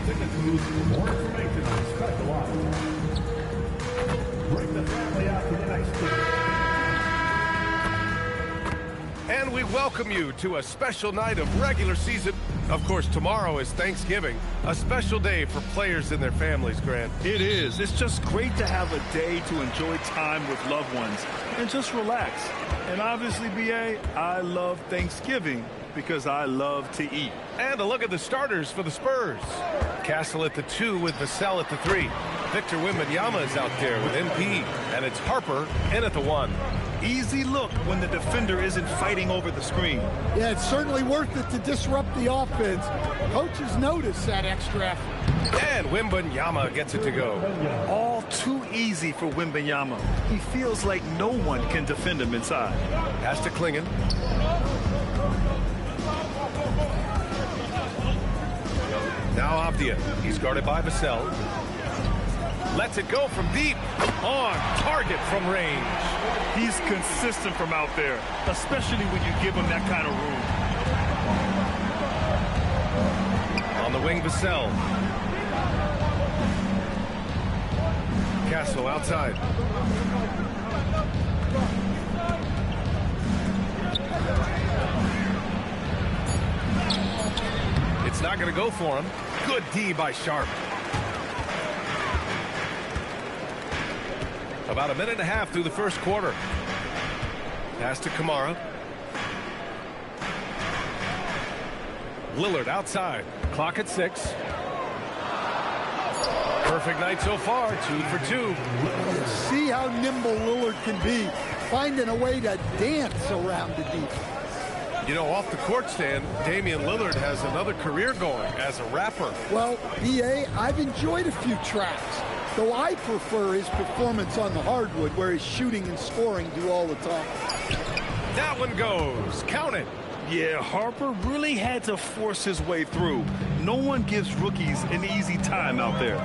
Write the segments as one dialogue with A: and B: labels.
A: More information on special odds. Bring the family out to the next game.
B: And we welcome you to a special night of regular season. Of course, tomorrow is Thanksgiving, a special day for players and their families, Grant.
C: It is. It's just great to have a day to enjoy time with loved ones and just relax. And obviously, B.A., I love Thanksgiving because I love to eat.
B: And a look at the starters for the Spurs. Castle at the 2 with Vassell at the 3. Victor Wembanyama is out there with MP. And it's Harper in at the 1.
C: Easy look when the defender isn't fighting over the screen.
D: Yeah, it's certainly worth it to disrupt the offense. Coaches notice that extra effort.
B: And Wembanyama gets it to go.
C: All too easy for Wembanyama. He feels like no one can defend him inside.
B: Pass to Klingon. Now Avdia. He's guarded by Vassell. Lets it go from deep. On target from range.
C: He's consistent from out there, especially when you give him that kind of room.
B: On the wing, Vassell. Castle outside. It's not going to go for him. Good D by Sharp. About a minute and a half through the first quarter. Pass to Kamara. Lillard outside. Clock at 6. Perfect night so far. 2 for 2.
D: See how nimble Lillard can be, finding a way to dance around the defense.
B: You know, off the court stand, Damian Lillard has another career going as a rapper.
D: Well, B.A., I've enjoyed a few tracks, though I prefer his performance on the hardwood where his shooting and scoring do all the talking.
B: That one goes. Count it.
C: Yeah, Harper really had to force his way through. No one gives rookies an easy time out there.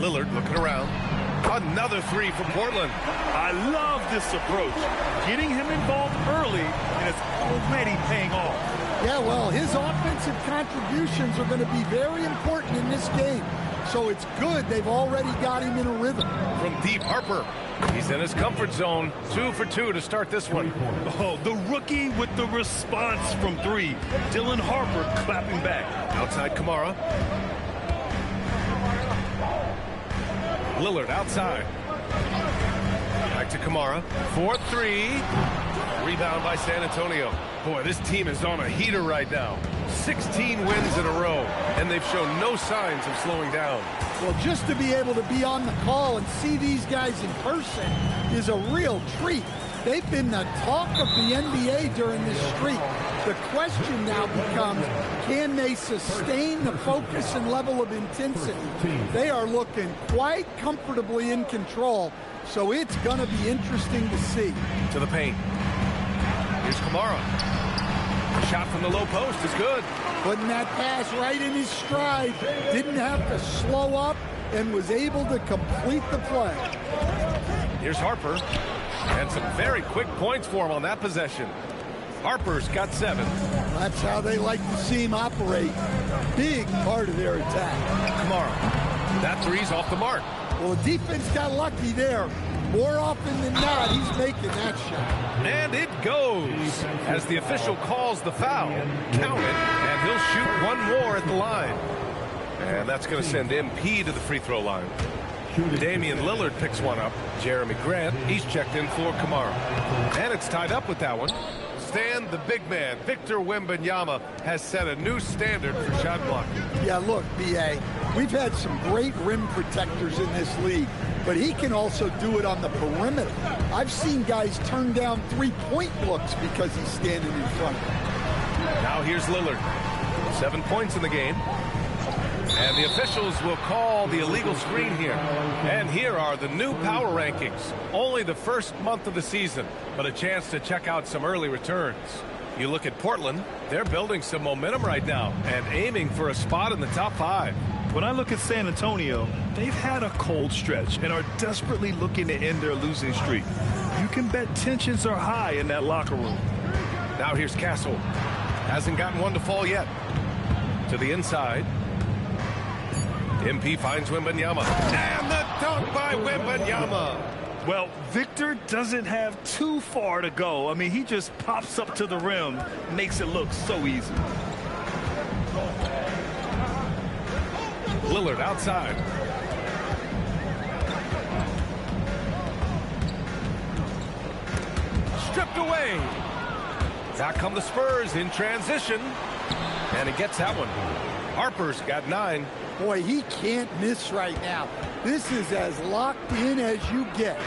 B: Lillard looking around. Another 3 for Portland.
C: I love this approach. Getting him involved early, and it's already paying off.
D: Yeah, well, his offensive contributions are going to be very important in this game. So it's good they've already got him in a rhythm.
B: From deep, Harper. He's in his comfort zone. 2 for 2 to start this one.
C: Oh, the rookie with the response from 3. Dylan Harper clapping back.
B: Outside Kamara. Lillard outside. Back to Kamara. 4-3. Rebound by San Antonio. Boy, this team is on a heater right now. 16 wins in a row, and they've shown no signs of slowing down.
D: Well, just to be able to be on the call and see these guys in person is a real treat. They've been the talk of the NBA during this streak. The question now becomes, can they sustain the focus and level of intensity? They are looking quite comfortably in control, so it's going to be interesting to see.
B: To the paint. Here's Kamara. Shot from the low post is good.
D: Putting that pass right in his stride. Didn't have to slow up and was able to complete the play.
B: Here's Harper. And some very quick points for him on that possession. Harper's got 7.
D: That's how they like to see him operate. Big part of their attack.
B: Kamara. That 3's off the mark.
D: Well, the defense got lucky there. More often than not, he's making that shot.
B: And it goes as the official calls the foul. Count it, and he'll shoot one more at the line. And that's going to send MP to the free throw line. Damian Lillard picks one up. Jeremy Grant, he's checked in for Kamara. And it's tied up with that one. Stan, the big man, Victor Wembanyama, has set a new standard for shot blocking.
D: Yeah, look, B.A., we've had some great rim protectors in this league, but he can also do it on the perimeter. I've seen guys turn down three-point looks because he's standing in front.
B: Now here's Lillard. 7 points in the game. And the officials will call the illegal screen here. And here are the new power rankings. Only the first month of the season, but a chance to check out some early returns. You look at Portland, they're building some momentum right now and aiming for a spot in the top 5.
C: When I look at San Antonio, they've had a cold stretch and are desperately looking to end their losing streak. You can bet tensions are high in that locker room.
B: Now here's Castle. Hasn't gotten one to fall yet. To the inside. MP finds Wembanyama. And the dunk by Wembanyama.
C: Well, Victor doesn't have too far to go. I mean, he just pops up to the rim, makes it look so easy.
B: Lillard outside. Stripped away. Back come the Spurs in transition. And he gets that one. Harper's got 9.
D: Boy, he can't miss right now. This is as locked in as you get.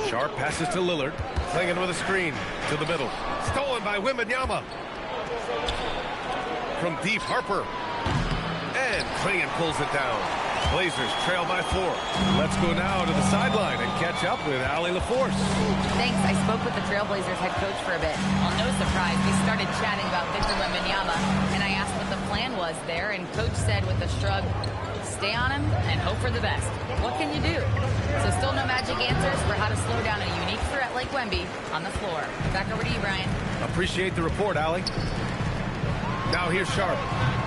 B: Sharp passes to Lillard. Clinging with a screen to the middle. Stolen by Wembanyama. From deep, Harper. And Clingan pulls it down. Blazers trail by 4. Let's go now to the sideline and catch up with Allie LaForce.
E: Thanks. I spoke with the Trailblazers head coach for a bit. Well, no surprise, we started chatting about Victor Wembanyama, and I asked what the plan was there, and coach said with a shrug, stay on him and hope for the best. What can you do? So still no magic answers for how to slow down a unique threat like Wemby on the floor. Back over to you, Brian.
B: Appreciate the report, Allie. Now here's Sharp.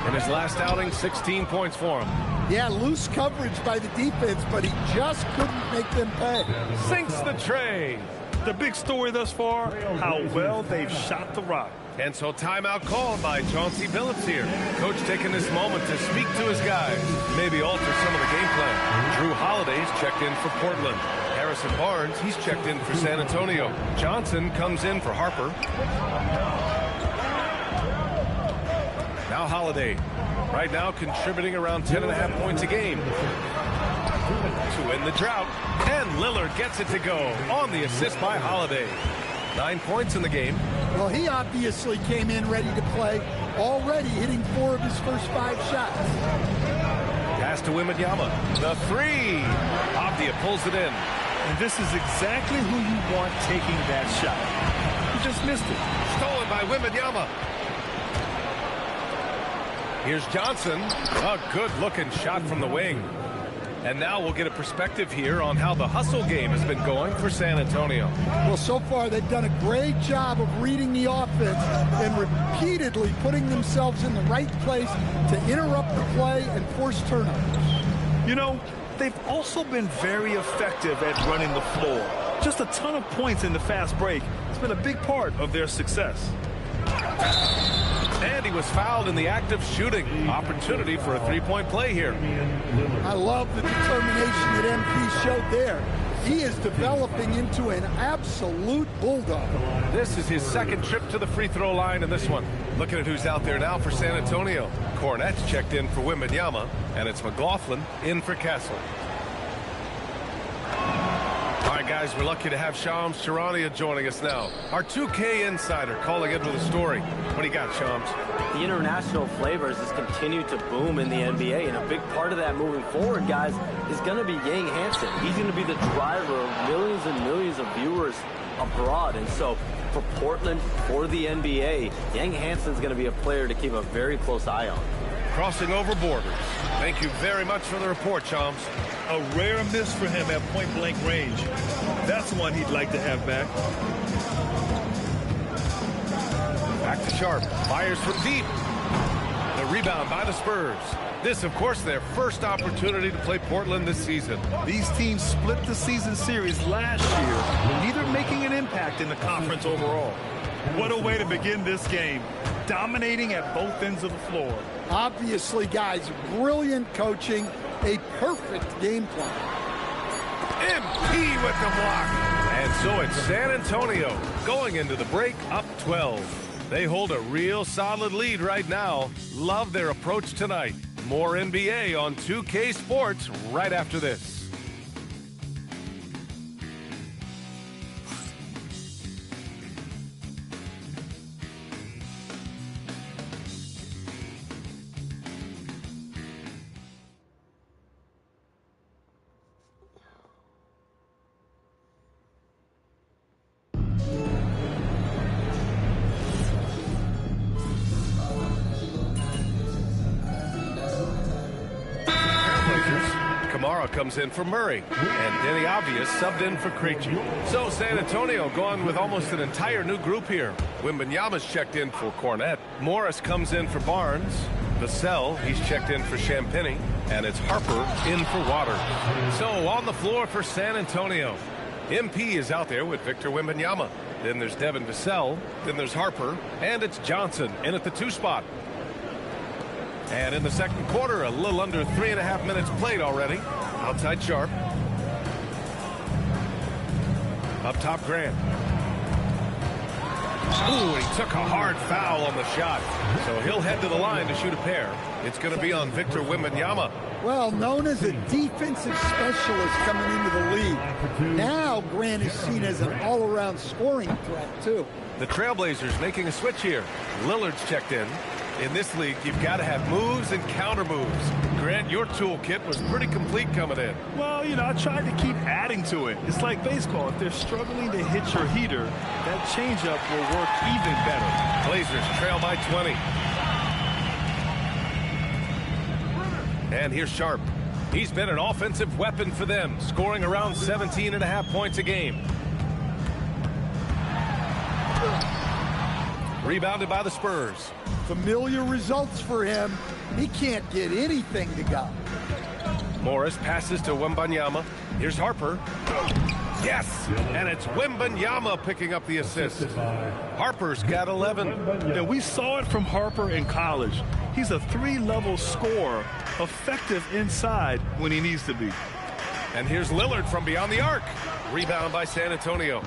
B: In his last outing, 16 points for him.
D: Yeah, loose coverage by the defense, but he just couldn't make them pay.
B: Sinks the tray.
C: The big story thus far, how well they've shot the rock.
B: And so timeout called by Chauncey Billups here. Coach taking this moment to speak to his guys. Maybe alter some of the game plan. Drew Holiday's checked in for Portland. Harrison Barnes, he's checked in for San Antonio. Johnson comes in for Harper. Now Holiday. Right now contributing around 10.5 points a game. To win the drought. And Lillard gets it to go on the assist by Holiday. 9 points in the game.
D: Well, he obviously came in ready to play, already hitting 4 of his first 5 shots.
B: Pass to Wembanyama. The 3. Abdia pulls it in.
C: And this is exactly who you want taking that shot. He just missed it.
B: Stolen by Wembanyama. Here's Johnson. A good-looking shot from the wing. And now we'll get a perspective here on how the hustle game has been going for San Antonio.
D: Well, so far they've done a great job of reading the offense and repeatedly putting themselves in the right place to interrupt the play and force turnovers.
C: You know, they've also been very effective at running the floor. Just a ton of points in the fast break. It's been a big part of their success.
B: And he was fouled in the act of shooting. Opportunity for a three-point play here.
D: I love the determination that MP showed there. He is developing into an absolute bulldog.
B: This is his second trip to the free throw line in this one. Looking at who's out there now for San Antonio. Cornette's checked in for Wembanyama, and it's McLaughlin in for Castle. All right, guys, we're lucky to have Shams Charania joining us now. Our 2K insider calling in with a story. What do you got, Shams?
F: The international flavors has continued to boom in the NBA, and a big part of that moving forward, guys, is going to be Yang Hansen. He's going to be the driver of millions and millions of viewers abroad, and so for Portland, for the NBA, Yang Hansen's going to be a player to keep a very close eye on.
B: Crossing over borders. Thank you very much for the report, Shams.
C: A rare miss for him at point-blank range. That's one he'd like to have back.
B: Back to Sharp. Fires from deep. The rebound by the Spurs. This, of course, their first opportunity to play Portland this season.
C: These teams split the season series last year, neither making an impact in the conference overall. What a way to begin this game, dominating at both ends of the floor.
D: Obviously, guys, brilliant coaching, a perfect game plan.
B: MP with the block. And so it's San Antonio going into the break up 12. They hold a real solid lead right now. Love their approach tonight. More NBA on 2K Sports right after this. Clara comes in for Murray. And Denny Obvious subbed in for Krejci. So San Antonio going with almost an entire new group here. Wembanyama's checked in for Cornette. Morris comes in for Barnes. Vassell, he's checked in for Champagnie. And it's Harper in for Waters. So on the floor for San Antonio. MP is out there with Victor Wembanyama. Then there's Devin Vassell. Then there's Harper. And it's Johnson in at the 2 spot. And in the second quarter, a little under 3.5 minutes played already. Outside Sharp. Up top Grant. Ooh, he took a hard foul on the shot. So he'll head to the line to shoot a pair. It's going to be on Victor Wembanyama.
D: Well, known as a defensive specialist coming into the league. Now Grant is seen as an all-around scoring threat, too.
B: The Trailblazers making a switch here. Lillard's checked in. In this league, you've got to have moves and counter moves. Grant, your toolkit was pretty complete coming in.
C: Well, you know, I tried to keep adding to it. It's like baseball. If they're struggling to hit your heater, that changeup will work even better.
B: Blazers trail by 20. And here's Sharp. He's been an offensive weapon for them, scoring around 17.5 points a game. Rebounded by the Spurs.
D: Familiar results for him. He can't get anything to go.
B: Morris passes to Wembanyama. Here's Harper. Yes! And it's Wembanyama picking up the assist. Harper's got 11.
C: And we saw it from Harper in college. He's a 3-level scorer, effective inside when he needs to be.
B: And here's Lillard from beyond the arc. Rebound by San Antonio.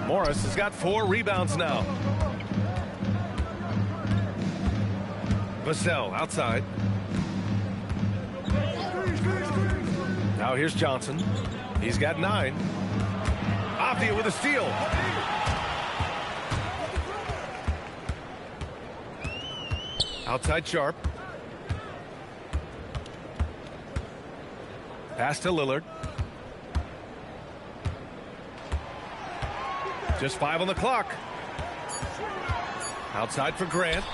B: Morris has got 4 rebounds now. Vassell outside. Now here's Johnson. He's got 9. Avdia with a steal. Outside Sharp. Pass to Lillard. Just 5 on the clock. Outside for Grant.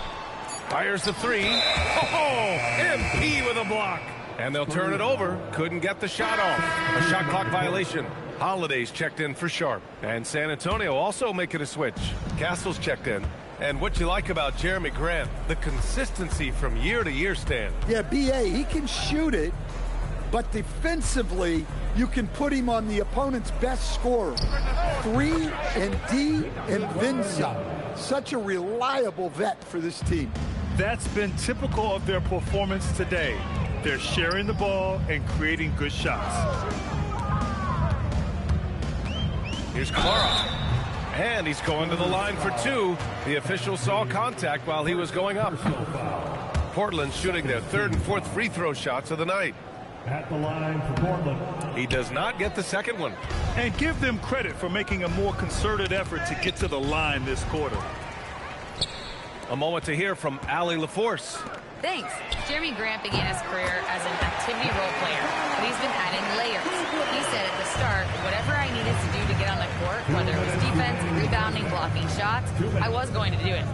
B: Fires the 3. Oh, MP with a block. And they'll turn it over. Couldn't get the shot off. A shot clock violation. Holiday's checked in for Sharp. And San Antonio also making a switch. Castle's checked in. And what you like about Jeremy Grant, the consistency from year to year, Stan.
D: Yeah, B.A., he can shoot it, but defensively, you can put him on the opponent's best scorer. 3 and D and then some. Such a reliable vet for this team.
C: That's been typical of their performance today. They're sharing the ball and creating good shots.
B: Here's Clara. And he's going to the line for 2. The official saw contact while he was going up. Portland shooting their 3rd and 4th free throw shots of the night.
A: At the line for Portland.
B: He does not get the second one.
C: And give them credit for making a more concerted effort to get to the line this quarter.
B: A moment to hear from Allie LaForce.
E: Thanks. Jeremy Grant began his career as an activity role player, but he's been adding layers. He said at the start, whatever I needed to do to get on the court, whether it was defense, rebounding, blocking shots, I was going to do it.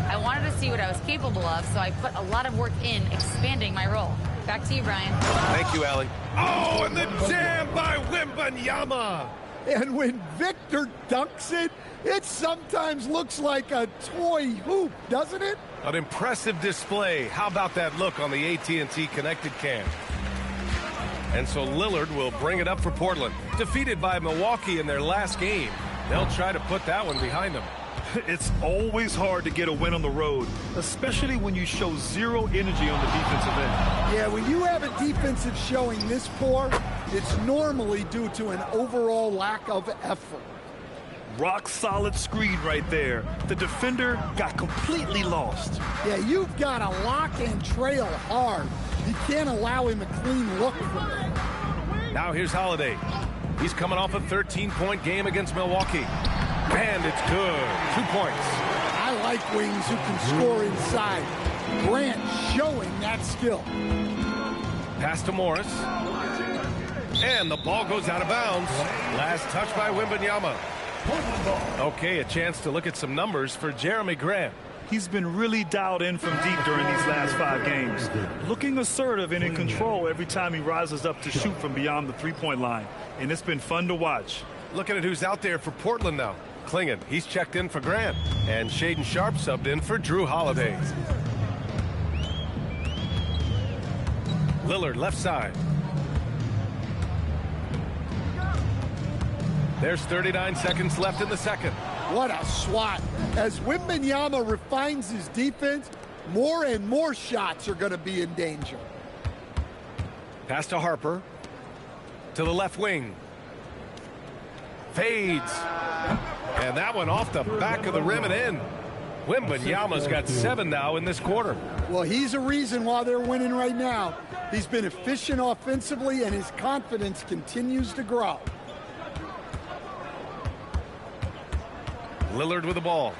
E: I wanted to see what I was capable of, so I put a lot of work in expanding my role. Back to you, Brian.
B: Thank you, Allie. Oh, and the jam by Wembanyama.
D: And when Victor dunks it, it sometimes looks like a toy hoop, doesn't it?
B: An impressive display. How about that look on the AT&T connected cam? And so Lillard will bring it up for Portland. Defeated by Milwaukee in their last game. They'll try to put that one behind them.
C: It's always hard to get a win on the road, especially when you show zero energy on the defensive end.
D: Yeah, when you have a defensive showing this poor, it's normally due to an overall lack of effort.
C: Rock solid screen right there. The defender got completely lost.
D: Yeah, you've got to lock and trail hard. You can't allow him a clean look from there.
B: Now here's Holiday. He's coming off a 13-point game against Milwaukee. And it's good. 2 points.
D: I like wings who can score inside. Grant showing that skill.
B: Pass to Morris. And the ball goes out of bounds. Last touch by Wembanyama. Okay, a chance to look at some numbers for Jeremy Grant.
C: He's been really dialed in from deep during these last 5 games, looking assertive and in control every time he rises up to shoot from beyond the three-point line, and it's been fun to watch.
B: Looking at who's out there for Portland now. Klingon, he's checked in for Grant, and Shaedon Sharpe subbed in for Drew Holiday. Lillard left side. There's 39 seconds left in the second.
D: What a swat. As Wembanyama refines his defense, more and more shots are going to be in danger.
B: Pass to Harper. To the left wing. Fades. And that one off the back of the rim and in. Wembanyama's got 7 now in this quarter.
D: Well, he's a reason why they're winning right now. He's been efficient offensively, and his confidence continues to grow.
B: Lillard with the ball.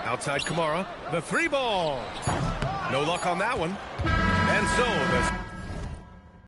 B: Outside Kamara. The 3 ball. No luck on that one. And so the